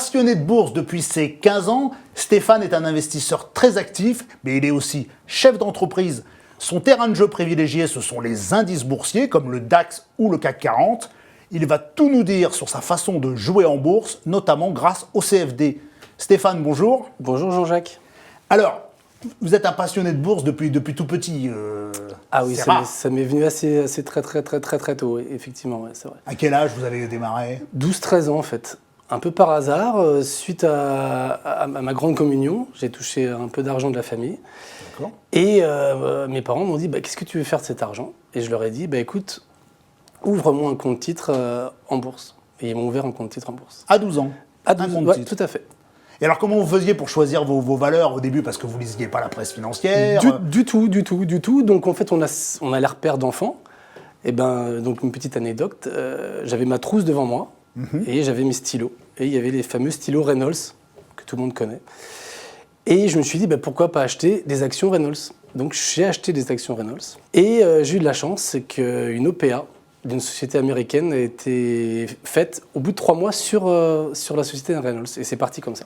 Passionné de bourse depuis ses 15 ans, Stéphane est un investisseur très actif, mais il est aussi chef d'entreprise. Son terrain de jeu privilégié, ce sont les indices boursiers, comme le DAX ou le CAC 40. Il va tout nous dire sur sa façon de jouer en bourse, notamment grâce au CFD. Stéphane, bonjour. Bonjour Jean-Jacques. Alors, vous êtes un passionné de bourse depuis tout petit. Ah oui, ça m'est venu assez très tôt, oui, effectivement, ouais, c'est vrai. À quel âge vous avez démarré? 12-13 ans en fait. Un peu par hasard, suite à ma grande communion, j'ai touché un peu d'argent de la famille. D'accord. Et mes parents m'ont dit qu'est-ce que tu veux faire de cet argent? Et je leur ai dit écoute, ouvre-moi un compte titre en bourse. Et ils m'ont ouvert un compte titre en bourse. À 12 ans. À 12 ans, ouais, tout à fait. Et alors comment vous faisiez pour choisir vos valeurs au début? Parce que vous ne lisiez pas la presse financière. Du tout. Donc en fait, on a les repères d'enfants. Et donc une petite anecdote, j'avais ma trousse devant moi et j'avais mes stylos. Et il y avait les fameux stylos Reynolds, que tout le monde connaît. Et je me suis dit, pourquoi pas acheter des actions Reynolds? Donc j'ai acheté des actions Reynolds. Et j'ai eu de la chance, c'est qu'une OPA d'une société américaine a été faite au bout de 3 mois sur la société Reynolds. Et c'est parti comme ça.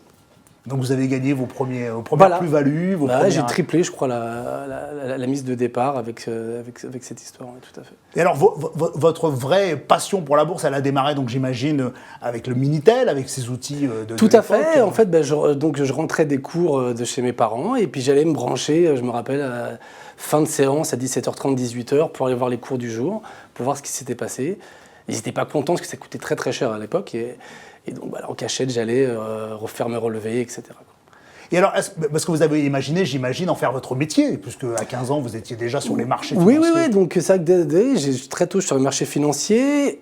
Donc vous avez gagné vos premières plus-values, J'ai triplé, je crois, la mise de départ avec cette histoire, oui, tout à fait. Et alors, votre vraie passion pour la bourse, elle a démarré, donc j'imagine, avec le Minitel, avec ces outils de Tout à fait. En fait, je rentrais des cours de chez mes parents et puis j'allais me brancher, je me rappelle, à fin de séance à 17h30, 18h pour aller voir les cours du jour, pour voir ce qui s'était passé. Ils n'étaient pas contents parce que ça coûtait très très cher à l'époque. Et donc, en cachette, j'allais refaire mes relevés, etc. Et alors, parce que vous avez imaginé, j'imagine, en faire votre métier, puisque à 15 ans, vous étiez déjà sur les marchés financiers. Oui. Donc, ça, j'ai très tôt sur les marchés financiers.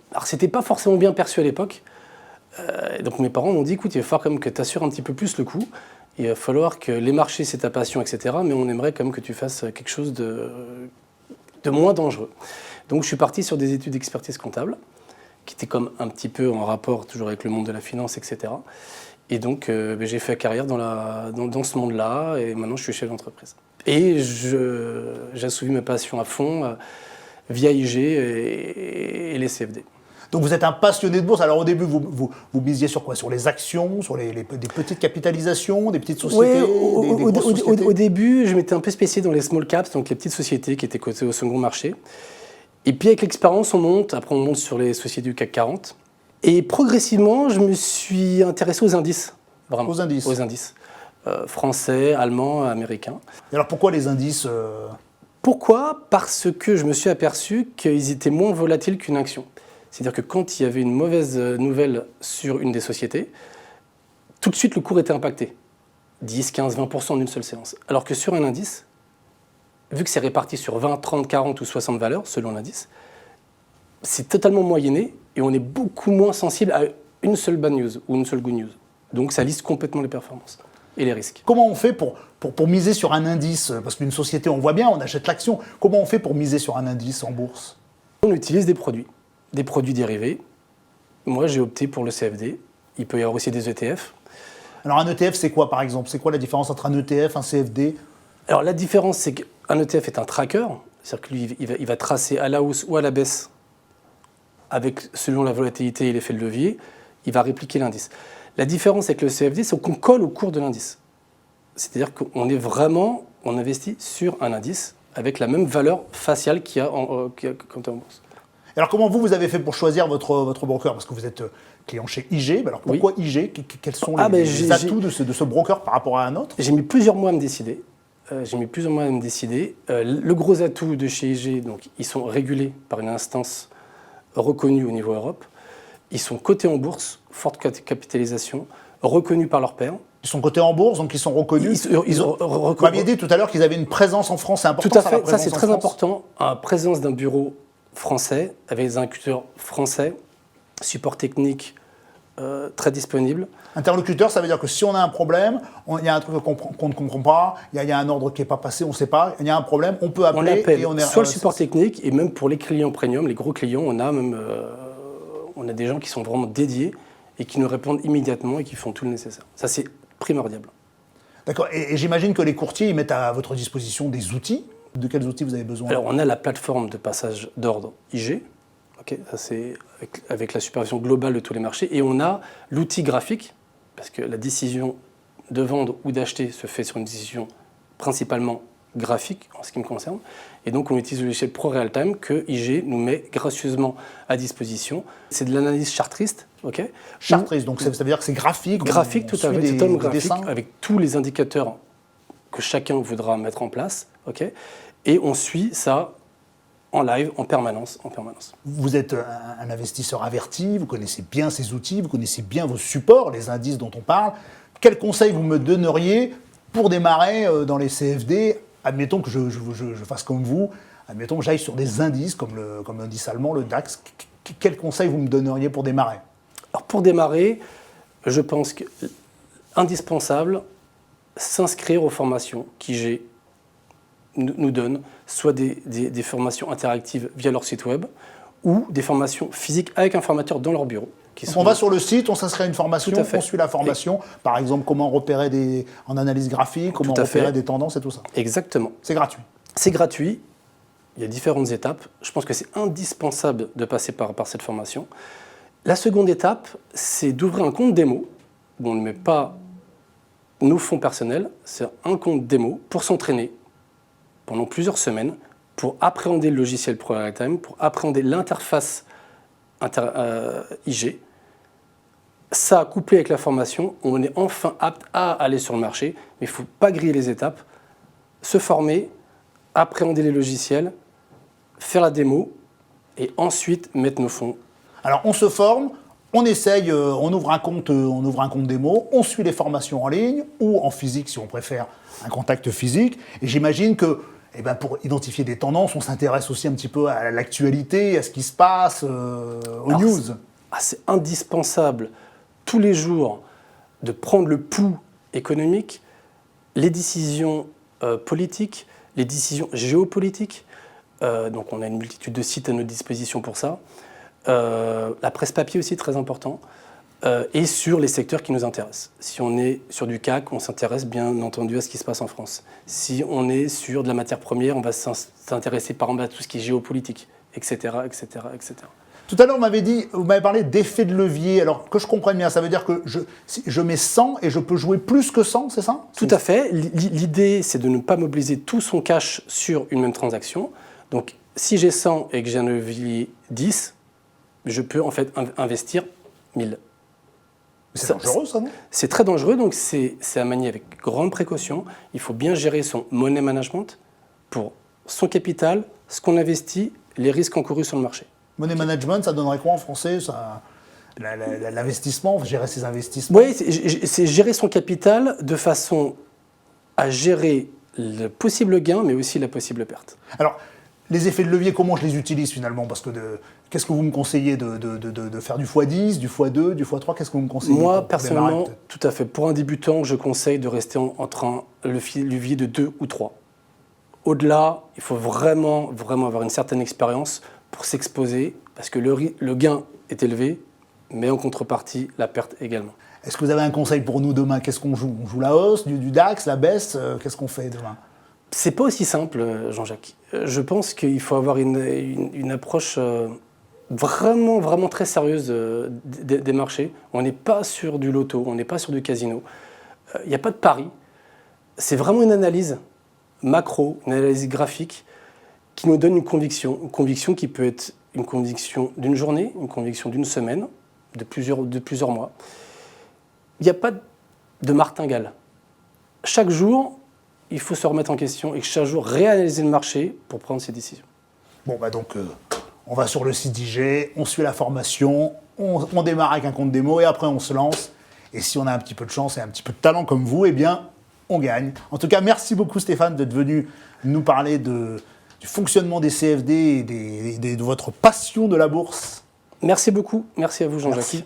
Alors, c'était pas forcément bien perçu à l'époque. Donc, mes parents m'ont dit, écoute, il va falloir quand même que tu assures un petit peu plus le coup. Il va falloir que les marchés, c'est ta passion, etc. Mais on aimerait quand même que tu fasses quelque chose de moins dangereux. Donc, je suis parti sur des études d'expertise comptable, qui était comme un petit peu en rapport toujours avec le monde de la finance, etc. Et donc, j'ai fait carrière dans ce monde-là, et maintenant je suis chef d'entreprise. Et j'assouvis ma passion à fond via IG et les CFD. Donc vous êtes un passionné de bourse. Alors au début, vous misiez sur quoi? Sur les actions, sur des petites capitalisations, des petites sociétés, des grosses sociétés? Au début, je m'étais un peu spécialisé dans les small caps, donc les petites sociétés qui étaient cotées au second marché. Et puis avec l'expérience, on monte sur les sociétés du CAC 40. Et progressivement, je me suis intéressé aux indices. Vraiment. Aux indices? Aux indices. Français, allemands, américains. Et alors pourquoi les indices Pourquoi? Parce que je me suis aperçu qu'ils étaient moins volatiles qu'une action. C'est-à-dire que quand il y avait une mauvaise nouvelle sur une des sociétés, tout de suite le cours était impacté. 10, 15, 20% en une seule séance. Alors que sur un indice, vu que c'est réparti sur 20, 30, 40 ou 60 valeurs, selon l'indice, c'est totalement moyenné et on est beaucoup moins sensible à une seule bad news ou une seule good news. Donc ça lisse complètement les performances et les risques. Comment on fait pour miser sur un indice? Parce qu'une société, on voit bien, on achète l'action. Comment on fait pour miser sur un indice en bourse? On utilise des produits dérivés. Moi, j'ai opté pour le CFD. Il peut y avoir aussi des ETF. Alors un ETF, c'est quoi par exemple? C'est quoi la différence entre un ETF, un CFD? Alors la différence, c'est qu'un ETF est un tracker, c'est-à-dire que lui, il va tracer à la hausse ou à la baisse, selon la volatilité et l'effet de levier, il va répliquer l'indice. La différence avec le CFD, c'est qu'on colle au cours de l'indice. C'est-à-dire qu'on investit sur un indice avec la même valeur faciale qu'il y a quand on est en bourse. Alors comment vous avez fait pour choisir votre broker? Parce que vous êtes client chez IG. Alors pourquoi IG? Quels sont les atouts de ce broker par rapport à un autre? J'ai mis plusieurs mois à me décider. Le gros atout de chez IG, donc, ils sont régulés par une instance reconnue au niveau Europe. Ils sont cotés en bourse, forte capitalisation, reconnus par leurs pairs. Ils sont cotés en bourse, donc ils sont reconnus. Vous m'aviez dit tout à l'heure qu'ils avaient une présence en France. C'est important. Tout à fait, ça c'est très important. La présence d'un bureau français, avec des interlocuteurs français, support technique très disponible. Interlocuteur, ça veut dire que si on a un problème, il y a un truc qu'on ne comprend pas, il y a un ordre qui n'est pas passé, on ne sait pas, il y a un problème, on peut appeler. Soit le support technique, et même pour les clients premium, les gros clients, on a des gens qui sont vraiment dédiés et qui nous répondent immédiatement et qui font tout le nécessaire. Ça, c'est primordial. D'accord. Et j'imagine que les courtiers, ils mettent à votre disposition des outils. De quels outils vous avez besoin? Alors, on a la plateforme de passage d'ordre IG, Okay, ça, c'est avec la supervision globale de tous les marchés. Et on a l'outil graphique, parce que la décision de vendre ou d'acheter se fait sur une décision principalement graphique en ce qui me concerne. Et donc on utilise le logiciel ProRealTime que IG nous met gracieusement à disposition. C'est de l'analyse chartriste. Okay, Chartriste, donc ça veut dire que c'est graphique. Graphique, tout à fait. C'est un graphique dessins. avec tous les indicateurs que chacun voudra mettre en place. Okay, et on suit ça en live, en permanence. Vous êtes un investisseur averti, vous connaissez bien ces outils, vous connaissez bien vos supports, les indices dont on parle. Quels conseils vous me donneriez pour démarrer dans les CFD? Admettons que je fasse comme vous, admettons que j'aille sur des indices comme l'indice allemand, le DAX. Quels conseils vous me donneriez pour démarrer? Alors pour démarrer, je pense qu'indispensable, s'inscrire aux formations qu'IG nous donne, soit des formations interactives via leur site web ou des formations physiques avec un formateur dans leur bureau. On va sur le site, on s'inscrit à une formation, on suit la formation. Par exemple, comment repérer en analyse graphique, comment repérer des tendances et tout ça. Exactement. C'est gratuit. C'est gratuit. Il y a différentes étapes. Je pense que c'est indispensable de passer par cette formation. La seconde étape, c'est d'ouvrir un compte démo où on ne met pas nos fonds personnels. C'est un compte démo pour s'entraîner pendant plusieurs semaines, pour appréhender le logiciel ProRealTime, pour appréhender l'interface IG. Ça, couplé avec la formation, on est enfin apte à aller sur le marché, mais il ne faut pas griller les étapes, se former, appréhender les logiciels, faire la démo et ensuite mettre nos fonds. Alors on se forme, on essaye, on ouvre un compte démo, on suit les formations en ligne ou en physique si on préfère un contact physique. Et j'imagine que pour identifier des tendances, on s'intéresse aussi un petit peu à l'actualité, à ce qui se passe, aux news. C'est indispensable tous les jours de prendre le pouls économique, les décisions politiques, les décisions géopolitiques. Donc on a une multitude de sites à notre disposition pour ça. La presse papier aussi, très important. Et sur les secteurs qui nous intéressent. Si on est sur du CAC, on s'intéresse bien entendu à ce qui se passe en France. Si on est sur de la matière première, on va s'intéresser par exemple à tout ce qui est géopolitique, etc., etc., etc. Tout à l'heure, vous m'avez parlé d'effet de levier. Alors, que je comprenne bien, ça veut dire que je mets 100 et je peux jouer plus que 100, c'est ça? Tout à fait. L'idée, c'est de ne pas mobiliser tout son cash sur une même transaction. Donc, si j'ai 100 et que j'ai un levier 10, je peux en fait investir 1000. C'est dangereux, ça, non? C'est très dangereux, donc c'est à manier avec grande précaution. Il faut bien gérer son money management pour son capital, ce qu'on investit, les risques encourus sur le marché. Money management, ça donnerait quoi en français? L'investissement, gérer ses investissements? Oui, c'est gérer son capital de façon à gérer le possible gain, mais aussi la possible perte. Alors, les effets de levier, comment je les utilise finalement? Parce que qu'est-ce que vous me conseillez de faire du x10, du x2, du x3? Qu'est-ce que vous me conseillez? Moi, personnellement, tout à fait. Pour un débutant, je conseille de rester entre un levier de 2 ou 3. Au-delà, il faut vraiment avoir une certaine expérience pour s'exposer, parce que le gain est élevé, mais en contrepartie, la perte également. Est-ce que vous avez un conseil pour nous demain? Qu'est-ce qu'on joue? On joue la hausse, du DAX, la baisse? Qu'est-ce qu'on fait demain? C'est pas aussi simple, Jean-Jacques. Je pense qu'il faut avoir une approche vraiment très sérieuse des marchés. On n'est pas sur du loto, on n'est pas sur du casino. Il n'y a pas de pari. C'est vraiment une analyse macro, une analyse graphique qui nous donne une conviction qui peut être une conviction d'une journée, une conviction d'une semaine, de plusieurs mois. Il n'y a pas de martingale. Chaque jour, il faut se remettre en question et chaque jour réanalyser le marché pour prendre ses décisions. Bon, donc, on va sur le site IG, on suit la formation, on démarre avec un compte démo et après on se lance. Et si on a un petit peu de chance et un petit peu de talent comme vous, eh bien, on gagne. En tout cas, merci beaucoup Stéphane d'être venu nous parler du fonctionnement des CFD et de votre passion de la bourse. Merci beaucoup. Merci à vous Jean-Jacques. Merci.